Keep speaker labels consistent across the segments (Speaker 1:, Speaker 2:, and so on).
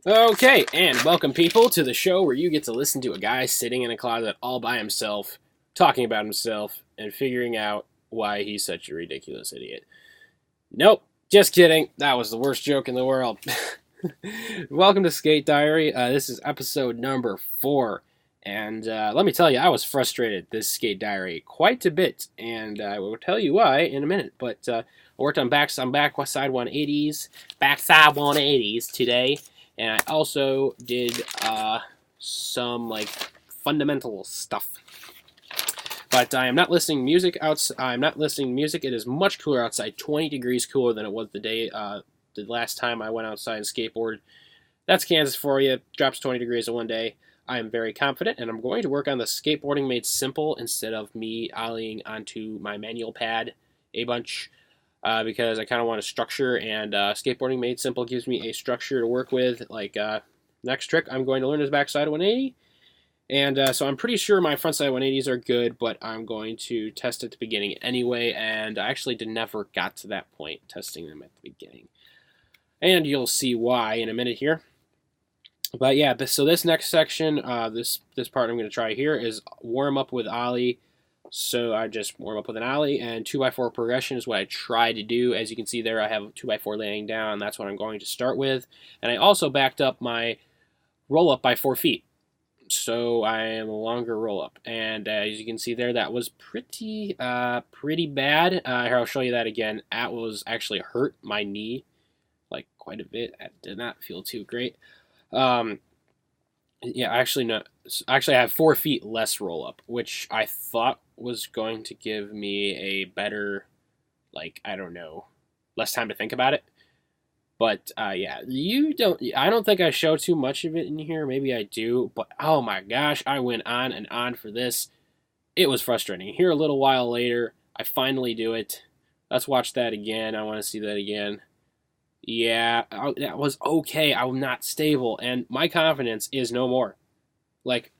Speaker 1: Okay, and welcome people to the show where you get to listen to a guy sitting in a closet all by himself, talking about himself, and figuring out why he's such a ridiculous idiot. Nope, just kidding. That was the worst joke in the world. Welcome to Skate Diary. This is episode number 4. And let me tell you, I was frustrated this Skate Diary quite a bit, and I will tell you why in a minute. But I worked on backside 180s today. And I also did some fundamental stuff. But I am not listening to music I'm not listening to music. It is much cooler outside, 20 degrees cooler than it was the last time I went outside and skateboarded. That's Kansas for you. Drops 20 degrees in one day. I am very confident, and I'm going to work on the skateboarding made simple instead of me ollieing onto my manual pad a bunch. Because I kind of want a structure, and skateboarding made simple gives me a structure to work with. Next trick I'm going to learn is backside 180, and so I'm pretty sure my frontside 180s are good, but I'm going to test at the beginning anyway, and I actually never got to that point, testing them at the beginning. And you'll see why in a minute here. But yeah, so this next section, this part I'm going to try here is warm up with ollie. So I just warm up with an ollie, and 2x4 progression is what I try to do. As you can see there, I have a 2x4 laying down. That's what I'm going to start with. And I also backed up my roll-up by 4 feet. So I am a longer roll-up. And as you can see there, that was pretty bad. Here, I'll show you that again. That was actually hurt my knee quite a bit. That did not feel too great. Yeah, actually, no. Actually, I have 4 feet less roll-up, which I thought was going to give me a better, less time to think about it. But, yeah, I don't think I show too much of it in here. Maybe I do. But, oh my gosh, I went on and on for this. It was frustrating. Here a little while later, I finally do it. Let's watch that again. I want to see that again. Yeah, that was okay. I'm not stable, and my confidence is no more.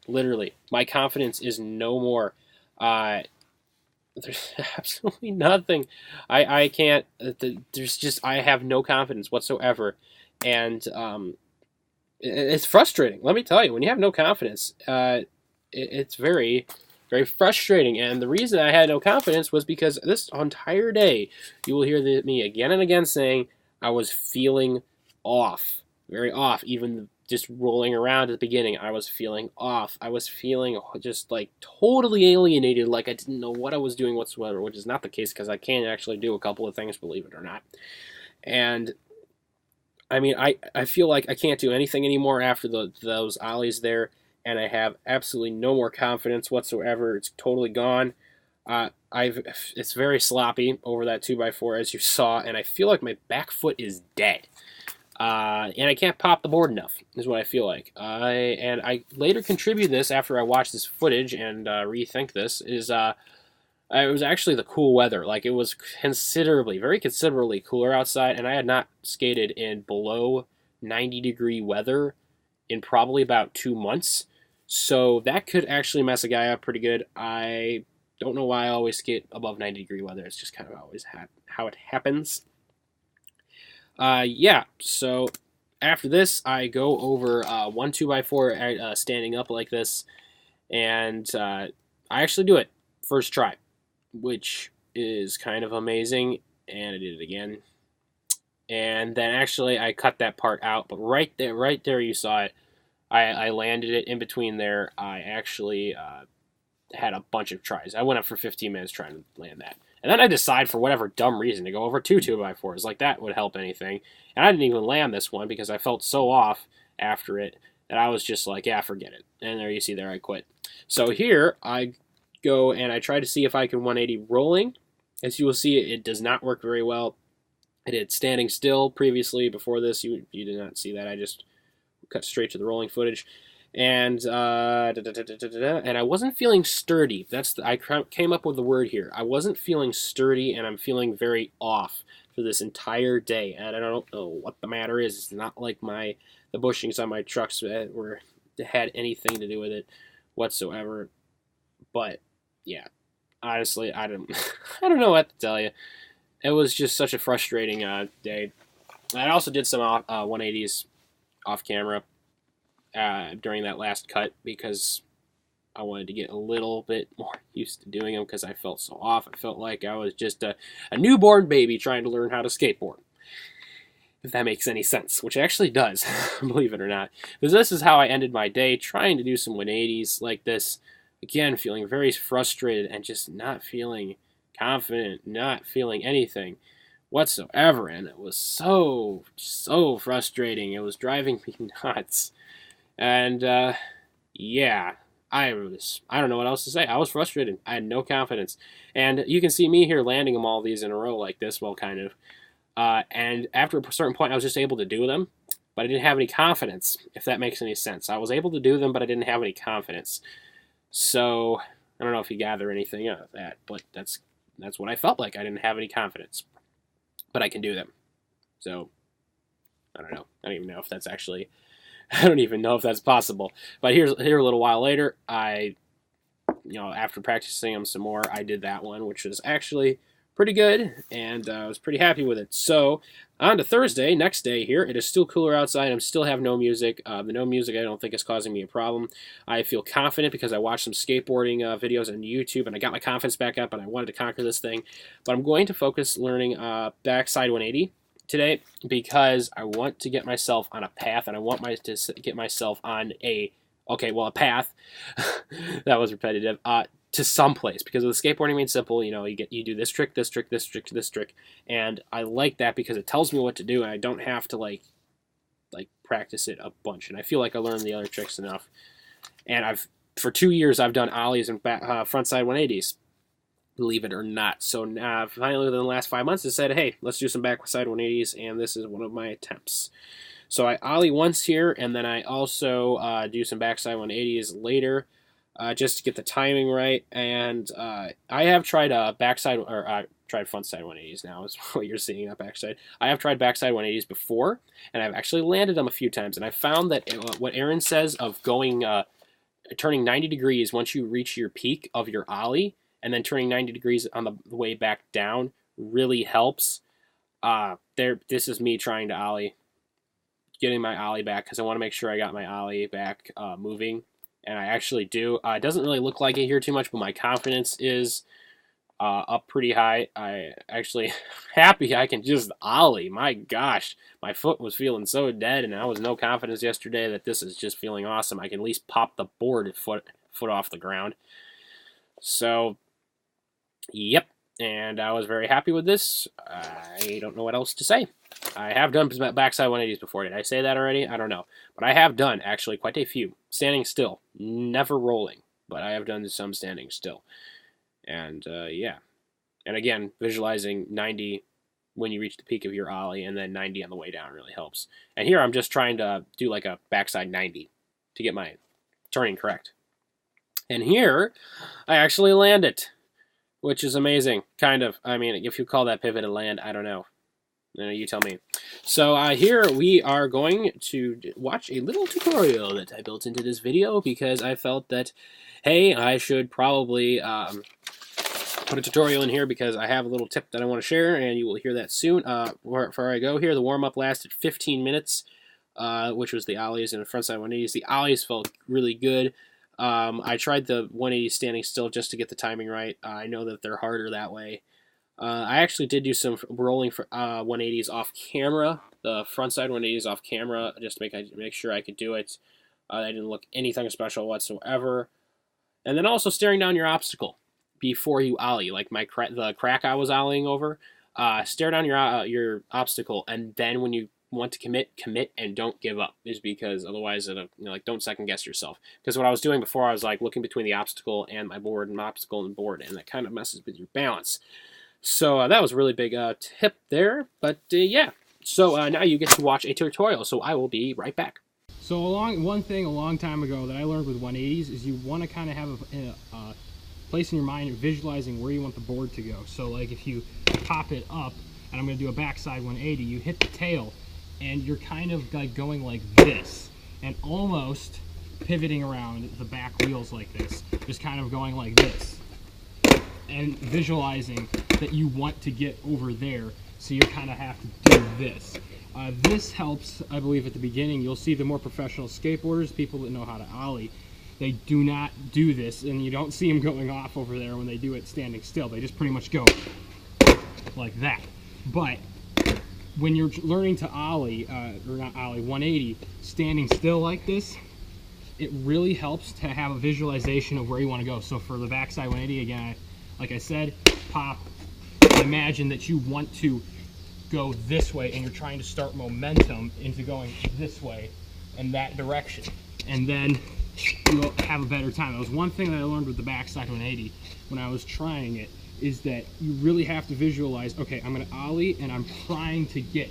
Speaker 1: Literally, my confidence is no more. There's absolutely nothing. I can't. I have no confidence whatsoever, and it's frustrating. Let me tell you, when you have no confidence, it's very, very frustrating. And the reason I had no confidence was because this entire day, you will hear me again and again saying, I was feeling off, very off, even just rolling around at the beginning. I was feeling off. I was feeling just totally alienated, like I didn't know what I was doing whatsoever, which is not the case because I can actually do a couple of things, believe it or not. And I mean, I feel like I can't do anything anymore after those ollies there, and I have absolutely no more confidence whatsoever. It's totally gone. It's very sloppy over that 2x4 as you saw, and I feel like my back foot is dead. And I can't pop the board enough, is what I feel like. And I later contribute this after I watch this footage and rethink this, it was actually the cool weather. It was very considerably cooler outside, and I had not skated in below 90-degree weather in probably about 2 months. So that could actually mess a guy up pretty good. I don't know why I always skate above 90-degree weather. It's just kind of always how it happens. Yeah, so after this, I go over 1 2x4 standing up like this, and I actually do it first try, which is kind of amazing, and I did it again. And then actually I cut that part out, but right there you saw it. I landed it in between there. I actually had a bunch of tries. I went up for 15 minutes trying to land that. And then I decide for whatever dumb reason to go over 2 2x4s. That would help anything. And I didn't even land this one because I felt so off after it that I was just like, yeah, forget it. And there you see there, I quit. So here I go and I try to see if I can 180 rolling. As you will see, it does not work very well. I did standing still previously. Before this, you did not see that. I just cut straight to the rolling footage. And and I wasn't feeling sturdy. I came up with the word here. I wasn't feeling sturdy, and I'm feeling very off for this entire day. And I don't know what the matter is. It's not like the bushings on my trucks had anything to do with it whatsoever. But yeah, honestly, I don't know what to tell you. It was just such a frustrating day. I also did some 180s off camera during that last cut because I wanted to get a little bit more used to doing them because I felt so off. I felt like I was just a newborn baby trying to learn how to skateboard. If that makes any sense, which it actually does, believe it or not. Because this is how I ended my day, trying to do some 180s like this. Again, feeling very frustrated and just not feeling confident, not feeling anything whatsoever. And it was so frustrating. It was driving me nuts. And, yeah, I don't know what else to say. I was frustrated. I had no confidence. And you can see me here landing them all these in a row like this, well, kind of. And after a certain point, I was just able to do them, but I didn't have any confidence, if that makes any sense. I was able to do them, but I didn't have any confidence. So, I don't know if you gather anything out of that, but that's what I felt like. I didn't have any confidence, but I can do them. So, I don't know. I don't even know if that's actually, I don't even know if that's possible. But here a little while later, after practicing them some more, I did that one, which was actually pretty good, and I was pretty happy with it. So, on to Thursday, next day here. It is still cooler outside. I still have no music. The no music I don't think is causing me a problem. I feel confident because I watched some skateboarding videos on YouTube, and I got my confidence back up, and I wanted to conquer this thing. But I'm going to focus learning backside 180 today because I want to get myself on a path, and I want to get myself on a path. That was repetitive. To some place, because with skateboarding made simple, you do this trick, this trick, this trick, this trick, and I like that because it tells me what to do, and I don't have to like practice it a bunch. And I feel like I learned the other tricks enough. And for 2 years I've done ollies and frontside 180s, believe it or not. So finally, within the last 5 months, I said, hey, let's do some backside 180s, and this is one of my attempts. So I ollie once here, and then I also do some backside 180s later. Just to get the timing right, and I have tried tried frontside 180s now is what you're seeing, not backside. I have tried backside 180s before, and I've actually landed them a few times, and I found that what Aaron says of turning 90 degrees once you reach your peak of your ollie, and then turning 90 degrees on the way back down really helps. This is me trying to ollie, getting my ollie back, because I want to make sure I got my ollie back moving. And I actually do. It doesn't really look like it here too much, but my confidence is up pretty high. I actually happy I can just ollie. My gosh, my foot was feeling so dead, and I was no confidence yesterday that this is just feeling awesome. I can at least pop the board foot off the ground. So, yep. And I was very happy with this. I don't know what else to say. I have done backside 180s before. Did I say that already? I don't know. But I have done, actually, quite a few. Standing still. Never rolling. But I have done some standing still. And, yeah. And again, visualizing 90 when you reach the peak of your ollie, and then 90 on the way down really helps. And here I'm just trying to do like a backside 90 to get my turning correct. And here, I actually land it, which is amazing, kind of. I mean, if you call that pivoted land, I don't know. You tell me. So here we are going to watch a little tutorial that I built into this video because I felt that, hey, I should probably put a tutorial in here because I have a little tip that I want to share, and you will hear that soon. Before I go here, the warm-up lasted 15 minutes, which was the ollies and the frontside 180s. The ollies felt really good. I tried the 180 standing still just to get the timing right. I know that they're harder that way. I actually did do some rolling for 180s off camera, the frontside 180s off camera, just to make sure I could do it. I didn't look anything special whatsoever. And then also staring down your obstacle before you ollie, like the crack I was ollieing over. Stare down your obstacle, and then when you want to commit, and don't give up, is because otherwise don't second guess yourself. Because what I was doing before, I was like looking between the obstacle and my board, and my obstacle and board, and that kind of messes with your balance. So that was a really big tip there, but yeah. So now you get to watch a tutorial, so I will be right back.
Speaker 2: So one thing a long time ago that I learned with 180s is you want to kind of have a place in your mind visualizing where you want the board to go. So like if you pop it up, and I'm going to do a backside 180, you hit the tail, and you're kind of like going like this, and almost pivoting around the back wheels like this, just kind of going like this, and visualizing that you want to get over there, so you kind of have to do this. This helps, I believe, at the beginning. You'll see the more professional skateboarders, people that know how to ollie, they do not do this, and you don't see them going off over there when they do it standing still. They just pretty much go like that. But when you're learning to ollie, or not ollie, 180, standing still like this, it really helps to have a visualization of where you want to go. So for the backside 180, again, like I said, pop, imagine that you want to go this way and you're trying to start momentum into going this way and that direction. And then you'll have a better time. That was one thing that I learned with the backside 180 when I was trying it, is that you really have to visualize, okay, I'm going to ollie and I'm trying to get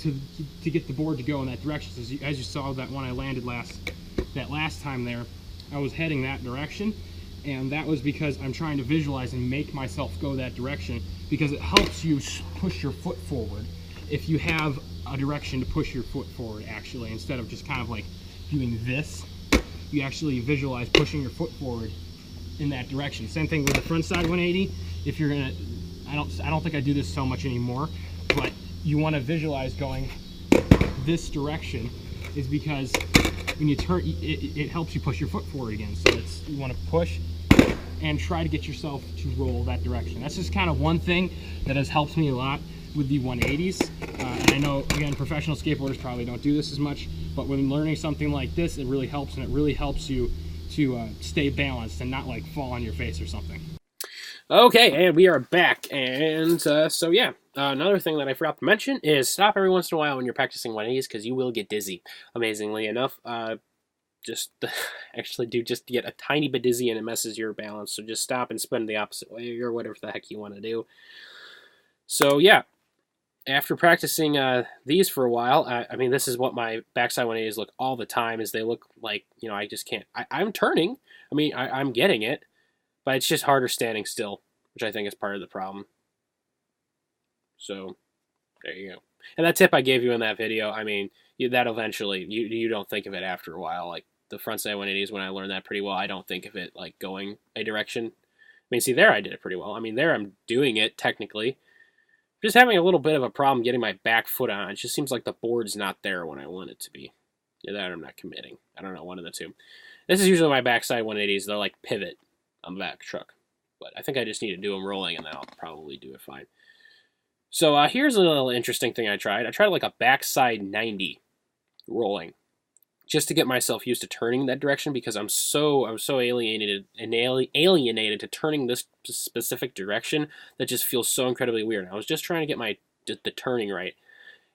Speaker 2: the board to go in that direction. So as you saw that one I landed that last time there, I was heading that direction, and that was because I'm trying to visualize and make myself go that direction, because it helps you push your foot forward if you have a direction to push your foot forward, actually, instead of just kind of like doing this. You actually visualize pushing your foot forward in that direction. Same thing with the front side 180. If you're gonna, I don't think I do this so much anymore, but you want to visualize going this direction, is because when you turn, it helps you push your foot forward again. So you want to push and try to get yourself to roll that direction. That's just kind of one thing that has helped me a lot with the 180s. And I know, again, professional skateboarders probably don't do this as much, but when learning something like this, it really helps, and it really helps you to stay balanced and not like fall on your face or something.
Speaker 1: Okay, and we are back, and so yeah, another thing that I forgot to mention is stop every once in a while when you're practicing 180s, because you will get dizzy, amazingly enough. Just get a tiny bit dizzy and it messes your balance, so just stop and spin the opposite way, or whatever the heck you want to do. So yeah, after practicing these for a while, I mean, this is what my backside 180s look all the time, is they look like, I just can't, I'm turning, I mean, I'm getting it, but it's just harder standing still, which I think is part of the problem. So, there you go. And that tip I gave you in that video, I mean, that eventually, you don't think of it after a while. Like, the frontside 180s, when I learned that pretty well, I don't think of it, like, going a direction. I mean, see, there I did it pretty well. I mean, there I'm doing it, technically. Just having a little bit of a problem getting my back foot on. It just seems like the board's not there when I want it to be. Yeah, that I'm not committing. I don't know, one of the two. This is usually my backside 180s. They're like pivot on the back truck. But I think I just need to do them rolling, and then I'll probably do it fine. So here's a little interesting thing I tried. I tried like a backside 90 rolling, just to get myself used to turning that direction, because I'm so alienated to turning this specific direction that just feels so incredibly weird. I was just trying to get the turning right,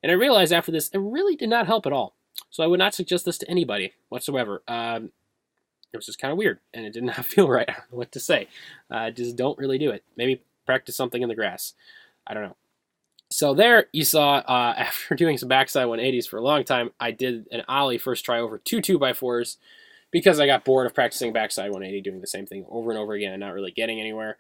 Speaker 1: and I realized after this it really did not help at all. So I would not suggest this to anybody whatsoever. It was just kind of weird, and it did not feel right. I don't know what to say. Just don't really do it. Maybe practice something in the grass. I don't know. So there you saw, after doing some backside 180s for a long time, I did an ollie first try over 2 2x4s, because I got bored of practicing backside 180, doing the same thing over and over again and not really getting anywhere.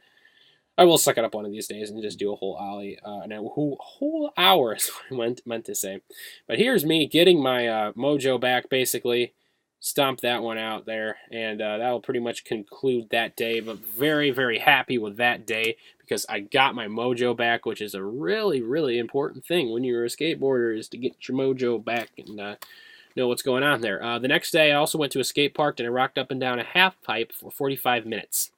Speaker 1: I will suck it up one of these days and just do a whole ollie, and a whole hour is what I meant to say. But here's me getting my mojo back, basically. Stomp that one out there, and that will pretty much conclude that day. But very, very happy with that day, because I got my mojo back, which is a really, really important thing when you're a skateboarder, is to get your mojo back and know what's going on there. The next day, I also went to a skate park, and I rocked up and down a half pipe for 45 minutes.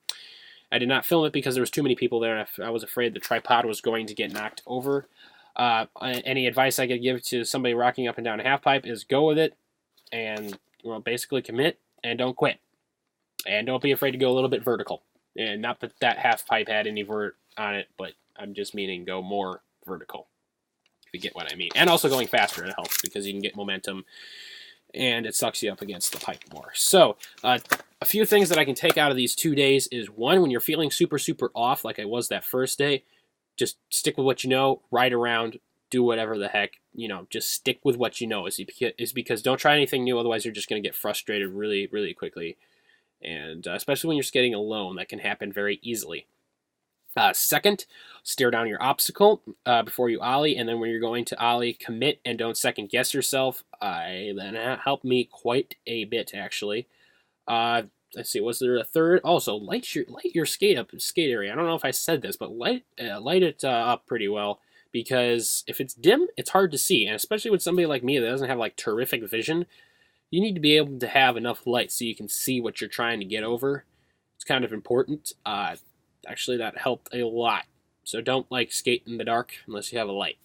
Speaker 1: I did not film it because there was too many people there, and I was afraid the tripod was going to get knocked over. Any advice I could give to somebody rocking up and down a half pipe is go with it, and basically commit and don't quit. And don't be afraid to go a little bit vertical. And not that half pipe had any vert on it, but I'm just meaning go more vertical, if you get what I mean. And also going faster, it helps, because you can get momentum and it sucks you up against the pipe more. So, a few things that I can take out of these 2 days is, one, when you're feeling super, super off, like I was that first day, just stick with what you know, ride around, do whatever the heck, just stick with what you know, is because don't try anything new, otherwise you're just going to get frustrated really, really quickly. And especially when you're skating alone, that can happen very easily. Second, stare down your obstacle before you ollie, and then when you're going to ollie, commit and don't second guess yourself. That helped me quite a bit, actually. Let's see, was there a third? Also, light your skate area. I don't know if I said this, but light it up pretty well. because if it's dim, it's hard to see, and especially with somebody like me that doesn't have like terrific vision, you need to be able to have enough light so you can see what you're trying to get over. It's kind of important. Actually, that helped a lot. So don't like skate in the dark unless you have a light.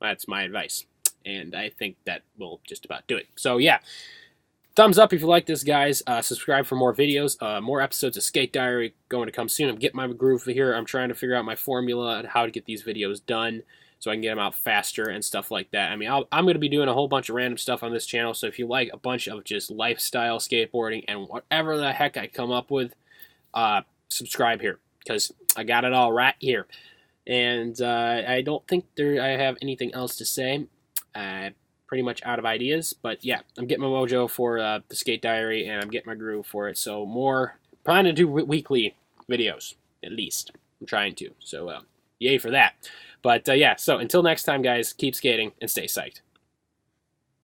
Speaker 1: That's my advice, and I think that will just about do it. So yeah, thumbs up if you like this, guys. Subscribe for more videos, more episodes of Skate Diary going to come soon. I'm getting my groove here. I'm trying to figure out my formula and how to get these videos done so I can get them out faster and stuff like that. I mean, I'm going to be doing a whole bunch of random stuff on this channel, so if you like a bunch of just lifestyle skateboarding and whatever the heck I come up with, subscribe here, because I got it all right here. And I don't think I have anything else to say. Pretty much out of ideas, but yeah, I'm getting my mojo for the Skate Diary, and I'm getting my groove for it. So trying to do weekly videos, at least. I'm trying to. So yay for that. But yeah, so until next time, guys, keep skating and stay psyched.